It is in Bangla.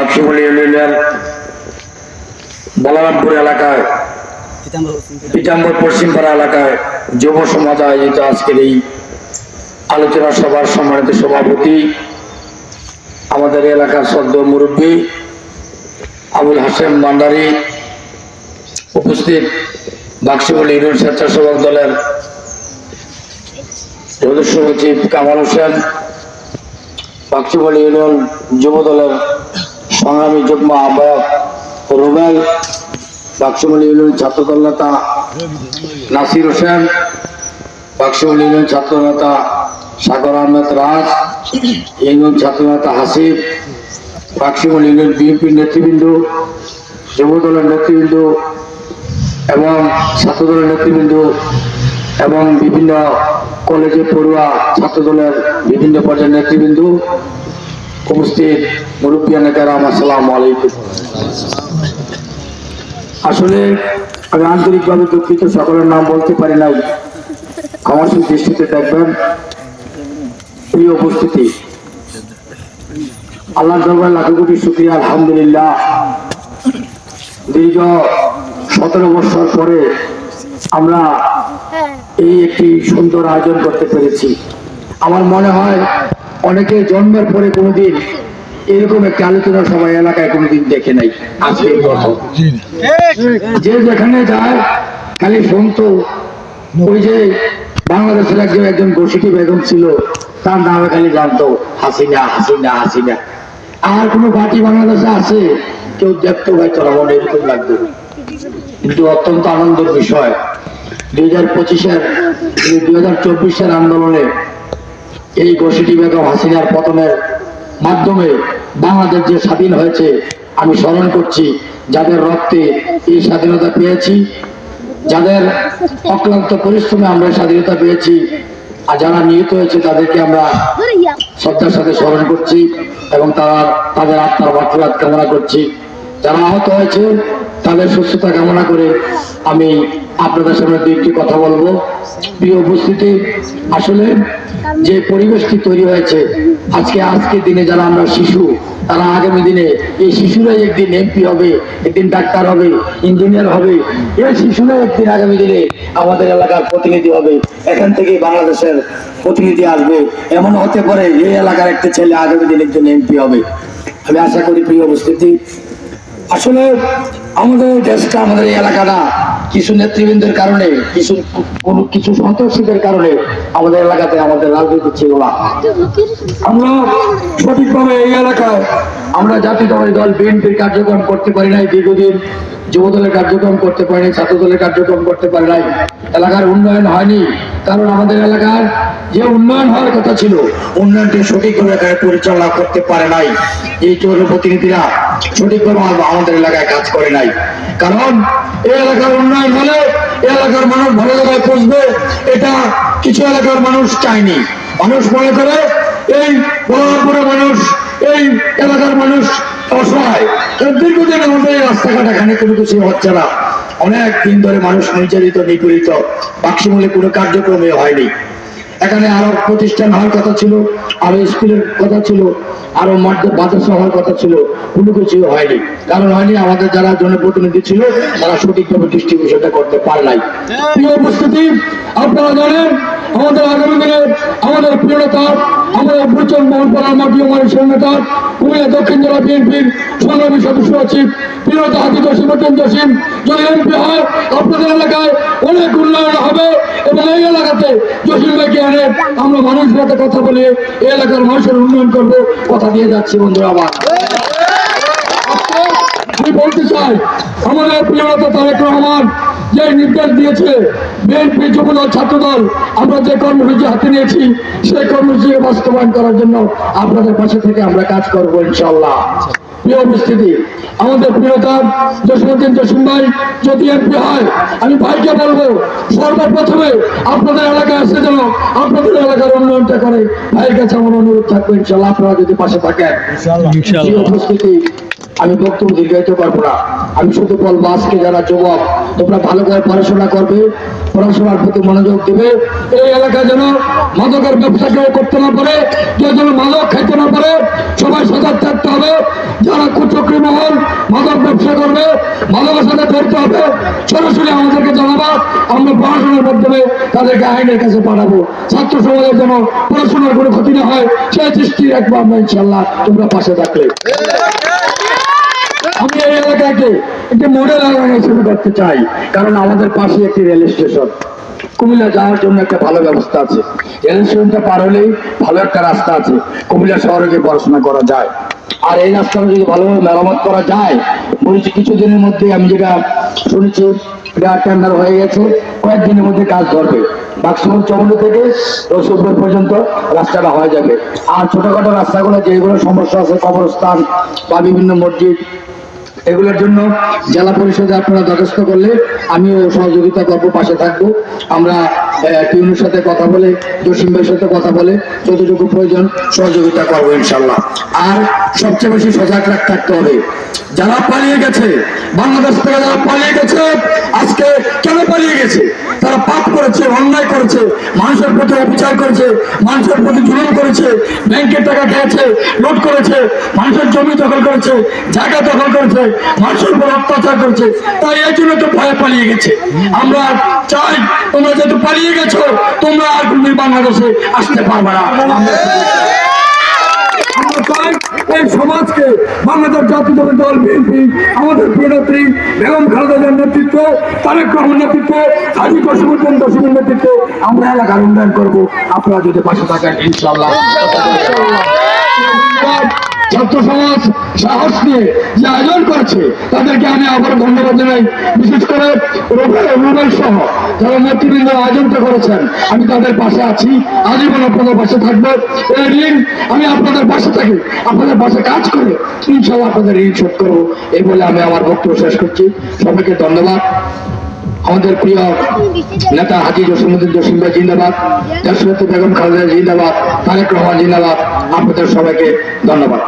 বাক্সিমুলি ইউনিয়নের বলরামপুর এলাকায় পিতাম্বর পশ্চিমপাড়া এলাকায় যুব সমাজ আয়োজিত আজকের এই আলোচনা সভার সম্মানিত সভাপতি আমাদের এলাকার সদ্য মুরব্বী আবুল হাসেম ভান্ডারী, উপস্থিত বাক্সিমুলি ইউনিয়ন স্বেচ্ছাসেবক দলের সদস্য সচিব কামাল হোসেন, বাক্সিমুলি ইউনিয়ন যুব দলের সংগ্রামী যুগ্ম আহ্বায়ক রুবেল, বাক্সিমুলি ইউনিয়ন ছাত্রদল নেতা নাসির হোসেন, বাক্সিমুলি ইউনিয়ন ছাত্র নেতা সাগর আহমেদ রাজ, ইউনিয়ন ছাত্র নেতা হাসিব, বাক্সিমুলি ইউনিয়ন বিএনপির নেতৃবৃন্দ, যুব দলের নেতৃবৃন্দ এবং ছাত্রদলের নেতৃবৃন্দ এবং বিভিন্ন কলেজে পড়ুয়া ছাত্রদলের বিভিন্ন পর্যায়ের নেতৃবৃন্দ, উপস্থিত মুরব্বিয়ান কেরাম, আসসালামু আলাইকুম। আসলে আমি আন্তরিকভাবে দুঃখিত, সকলের নাম বলতে পারি নাই, আমার দৃষ্টিতে দেখবেন। প্রিয় উপস্থিতি, আল্লাহর দরবারে লাখো কোটি শুকরিয়া, আলহামদুলিল্লাহ। দীর্ঘ 17 বছর পরে আমরা এই একটি সুন্দর আয়োজন করতে পেরেছি। আমার মনে হয় অনেকে জন্মের পরে কোনোদিন এরকম একটা আলোচনা সবাই এলাকায় কোনোদিন দেখে নাই, আজকে প্রথম। যে যেখানে যায় খালি শুনতো, ওই যে বাংলাদেশের একজন বসিটি বেগম ছিল, তার নামে খালি জানতো হাসিনা হাসিনা হাসিনা। আর কোনো পার্টি বাংলাদেশে আছে কেউ দেখতো হয়তো আমার এরকম লাগতো। কিন্তু অত্যন্ত আনন্দের বিষয়, 2024 আন্দোলনে এই বসিটি বেগম হাসিনার পতনের মাধ্যমে বাংলাদেশ যে স্বাধীন হয়েছে, আমি স্মরণ করছি যাদের রক্তে এই স্বাধীনতা পেয়েছি, যাদের অক্লান্ত পরিশ্রমে আমরা স্বাধীনতা পেয়েছি, আর যারা নিহত হয়েছে তাদেরকে আমরা শ্রদ্ধার সাথে স্মরণ করছি এবং তাদের আত্মার মাগফিরাত কামনা করছি। যারা আহত হয়েছে তাদের সুস্থতা কামনা করে আমি আপনাদের সামনে দুইটি কথা বলবো। প্রিয় উপস্থিতি, আসলে যে পরিবেশটি তৈরি হয়েছে আজকের দিনে, যারা আমরা শিশু, তারা আগামী দিনে এই শিশুরাই একদিন এমপি হবে, একদিন ডাক্তার হবে, ইঞ্জিনিয়ার হবে। এই শিশুরাই একদিন আগামী দিনে আমাদের এলাকার প্রতিনিধি হবে, এখান থেকে বাংলাদেশের প্রতিনিধি আসবে। এমন হতে পারে এই এলাকার একটা ছেলে আগামী দিনে একজন এমপি হবে। আমি আশা করি প্রিয় উপস্থিতি, আসলে আমাদের দেশটা, আমাদের এই এলাকাটা কিছু নেতৃবৃন্দের কারণে, কিছু সন্ত্রাসীদের কারণে আমাদের এলাকাতে আমাদের রাজনীতি ছিল না। আমরা সঠিকভাবে এই এলাকায় আমরা জাতীয়তাবাদী দল বিএনপির কার্যক্রম করতে পারি নাই, দীর্ঘদিন যুব দলের কার্যক্রম করতে পারি নাই, ছাত্র দলের কার্যক্রম করতে পারি নাই। এলাকার উন্নয়ন হয়নি, কারণ আমাদের এলাকার যে উন্নয়ন হওয়ার কথা ছিল, উন্নয়নটি সঠিকভাবে এখানে পরিচালনা করতে পারে নাই। এই জনপ্রতিনিধিরা সঠিকভাবে আমাদের এলাকায় কাজ করে নাই। কারণ এই এলাকার উন্নয়ন হলে এই এলাকার মানুষ ভালো জায়গায় পৌঁছবে, এটা কিছু এলাকার মানুষ চায়নি। মানুষ মনে করে এই বলরামপুরের মানুষ, এই এলাকার মানুষ অসহায়। দীর্ঘদিন আমাদের এই রাস্তাঘাট এখানে কোনো কিছু হচ্ছে না, অনেক দিন ধরে মানুষ নির্যাতিত, নিপীড়িত। বাক্সিমুলি কোনো কার্যক্রমে হয়নি। এখানে আরো প্রতিষ্ঠান হওয়ার কথা ছিল, আরো স্কুলের কথা ছিল, আরো মাদ্রাসা হওয়ার কথা ছিল, কোনো কিছু হয়নি। কারণ হয়নি, আমাদের যারা জনপ্রতিনিধি ছিল তারা সঠিকভাবে ডিস্ট্রিবিউশনটা করতে পারে নাই। প্রিয় উপস্থিতি, আপনারা জানেন আমাদের আগামী দিনে আমাদের প্রিয় নেতা, আমাদের ভূচন মোহনপাড়ার মাটি মানুষের নেতা, কুমিল্লা দক্ষিণ জেলা বিএনপির সংগ্রামী সদস্য সচিব প্রিয় নেতা হাজি জসিম জসিম যদি এমপি হয়, আপনাদের এলাকায় অনেক উন্নয়ন হবে এবং এই এলাকাতে জসিম ভাইকে এনে আমরা মানুষের সাথে কথা বলে এই এলাকার মানুষের উন্নয়ন করবো, কথা দিয়ে যাচ্ছি বন্ধুরা আমার। আমি বলতে চাই, আমাদের প্রিয় নেতা তারেক রহমান যে নির্দেশ দিয়েছে, বিএনপি যুবদল ছাত্রদল আমরা যে কর্মসূচি হাতে নিয়েছি, সেই কর্মসূচি বাস্তবায়ন করার জন্য আপনাদের পাশে থেকে আমরা কাজ করবো ইনশাল্লাহ। প্রিয় উপস্থিতি, আমাদের প্রিয়তা জসীমউদ্দিন জসিম ভাই যদি এমপি হয়, আমি ভাইকে বলবো সর্বপ্রথমে আপনাদের এলাকায় আসতে যেন আপনাদের এলাকার উন্নয়নটা করে। ভাইয়ের কাছে আমার অনুরোধ থাকবে ইনশাল্লাহ, আপনারা যদি পাশে থাকেন। প্রিয় উপস্থিতি, আমি বক্তব্য দীর্ঘায়িত করবো না, আমি শুধু বলবো আজকে যারা যুবক তোমরা ভালো করে পড়াশোনা করবে, পড়াশোনার প্রতি মনোযোগ দেবে। এই এলাকায় যেন মাদকের ব্যবসা কেউ করতে না পারে, কেউ যেন মাদক খাইতে না পারে, সবাই সজাগ থাকতে হবে। যারা কুচক্রী মহল মাদক ব্যবসা করবে, মাদকের সাথে ধরতে হবে, সরাসরি আমাদেরকে জানাবা, আমরা পড়াশোনার মাধ্যমে তাদেরকে আইনের কাছে পাঠাবো। ছাত্র সমাজের যেন পড়াশোনার কোনো ক্ষতি না হয় সেই দৃষ্টি রাখবো আমরা ইনশাল্লাহ, তোমরা পাশে থাকলে। আমি এই এলাকাকে একটি মডেল এলাকা হিসেবে করতে চাই, কারণ আমাদের পাশে একটি রেল স্টেশন, কুমিল্লা যাওয়ার জন্য একটা ভালো ব্যবস্থা আছে। রেল স্টেশনটা পার হলেই ভালো একটা রাস্তা আছে, কুমিল্লা শহরে গিয়ে পড়াশোনা করা যায়। আর এই রাস্তাটা যদি ভালোভাবে মেরামত করা যায়, বলেছি কিছুদিনের মধ্যে, আমি যেটা শুনেছি টেন্ডার হয়ে গেছে, কয়েকদিনের মধ্যে কাজ ধরবে। বাক্সমুল চৌমুনি থেকে রসুলপুর পর্যন্ত রাস্তাটা হয়ে যাবে। আর ছোটখাটো রাস্তাগুলো যেগুলো সমস্যা আছে, কবরস্থান বা বিভিন্ন মসজিদ, এগুলোর জন্য জেলা পরিষদে আপনারা দরখাস্ত করলে আমিও সহযোগিতা করবো, পাশে থাকবো। আমরা টিউনের সাথে কথা বলে, জসিম ভাইয়ের সাথে কথা বলে যতটুকু প্রয়োজন সহযোগিতা করবো ইনশাল্লাহ। আর সবচেয়ে বেশি সজাগ থাকতে হবে, যারা পালিয়ে গেছে বাংলাদেশ থেকে, যারা পালিয়ে গেছে, আজকে কেন পালিয়ে গেছে? তারা পাপ করেছে, অন্যায় করেছে, মানুষের প্রতি অবিচার করেছে, মানুষের প্রতি জুলুম করেছে, ব্যাংকের টাকা খেয়েছে, লুট করেছে, মানুষের জমি দখল করেছে, জায়গা দখল করেছে, মানুষের উপর অত্যাচার করেছে। তাই এই জন্য তো ভয়ে পালিয়ে গেছে। আমরা চাই তোমরা যেহেতু পালিয়ে গেছো, তোমরা আর কোনদিন বাংলাদেশে আসতে পারবে না। আমরা চাই এই সমাজকে বাংলাদেশ জাতীয়তাবাদী দল বিএনপি, আমাদের প্রিয়নেত্রী বেগম খালেদা জিয়ার নেতৃত্ব, তারেক রহমানের নেতৃত্ব, হাজী কসিমুদ্দিন জসিমের নেতৃত্বে আমরা এলাকার উন্নয়ন করবো, আপনারা যদি পাশে থাকেন ইনশাআল্লাহ। ছাত্র সমাজ সাহস নিয়ে যে আয়োজন করেছে তাদেরকে আমি আবার ধন্যবাদ জানাই। বিশেষ করে রুবেল সহ যারা নেতৃবৃন্দ আয়োজনটা করেছেন, আমি তাদের পাশে আছি, আজীবন আপনাদের পাশে থাকবো। এই ঋণ আমি আপনাদের পাশে থাকি, আপনাদের পাশে কাজ করে ইনশাআল্লাহ আপনাদের ঋণ শোধ করবো। এই বলে আমি আমার বক্তব্য শেষ করছি। সবাইকে ধন্যবাদ। আমাদের প্রিয় নেতা হাজী জসিমুদ্দিন জসিম ভাই জিন্দাবাদ, দেশনেত্রী বেগম খালেদা জিন্দাবাদ, তারেক রহমান জিন্দাবাদ। আপনাদের সবাইকে ধন্যবাদ।